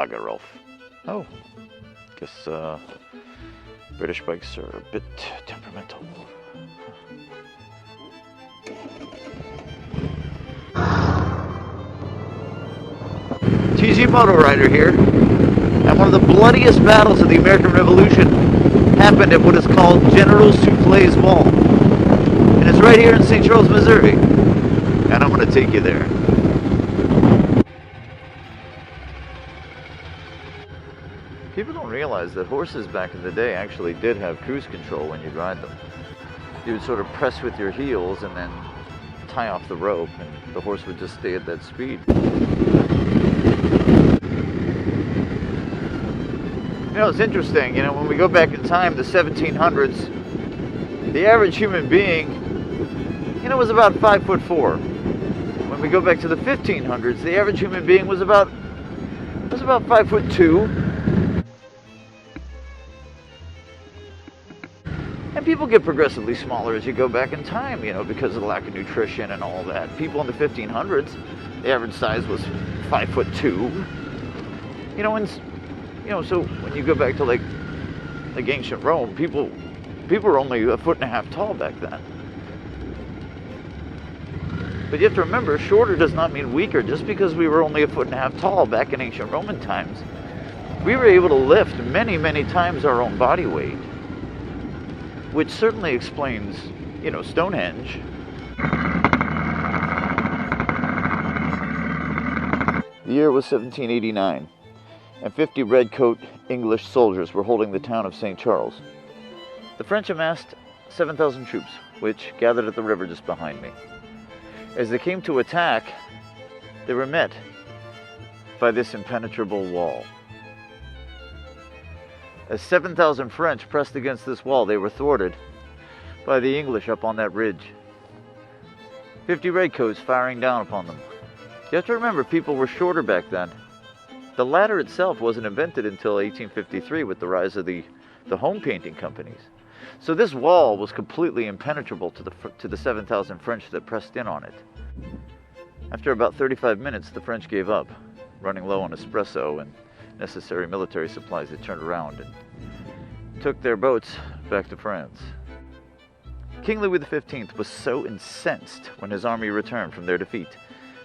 bugger off. Oh, guess British bikes are a bit temperamental. TG MotoRider here, and one of the bloodiest battles of the American Revolution happened at what is called General Soufflé's Wall. And it's right here in St. Charles, Missouri. And I'm going to take you there. People don't realize that horses back in the day actually did have cruise control when you'd ride them. You would sort of press with your heels and then tie off the rope, and the horse would just stay at that speed. You know, it's interesting, you know, when we go back in time, the 1700s, the average human being, you know, was about 5'4". When we go back to the 1500s, the average human being was about 5'2". And people get progressively smaller as you go back in time, you know, because of the lack of nutrition and all that. People in the 1500s, the average size was 5'2". You know, and you know, so when you go back to like ancient Rome, people were only 1.5 feet tall back then. But you have to remember, shorter does not mean weaker. Just because we were only 1.5 feet tall back in ancient Roman times, we were able to lift many, many times our own body weight, which certainly explains, you know, Stonehenge. The year was 1789. And 50 redcoat English soldiers were holding the town of St. Charles. The French amassed 7,000 troops, which gathered at the river just behind me. As they came to attack, they were met by this impenetrable wall. As 7,000 French pressed against this wall, they were thwarted by the English up on that ridge. 50 redcoats firing down upon them. You have to remember, people were shorter back then. The ladder itself wasn't invented until 1853 with the rise of the home painting companies. So this wall was completely impenetrable to the 7,000 French that pressed in on it. After about 35 minutes, the French gave up, running low on espresso and necessary military supplies. They turned around and took their boats back to France. King Louis XV was so incensed when his army returned from their defeat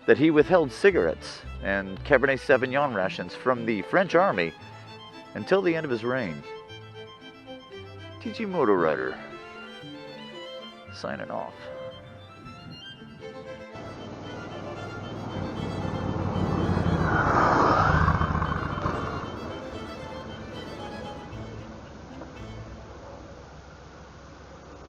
that he withheld cigarettes and Cabernet Sauvignon rations from the French army until the end of his reign. TG MotoRider, signing off.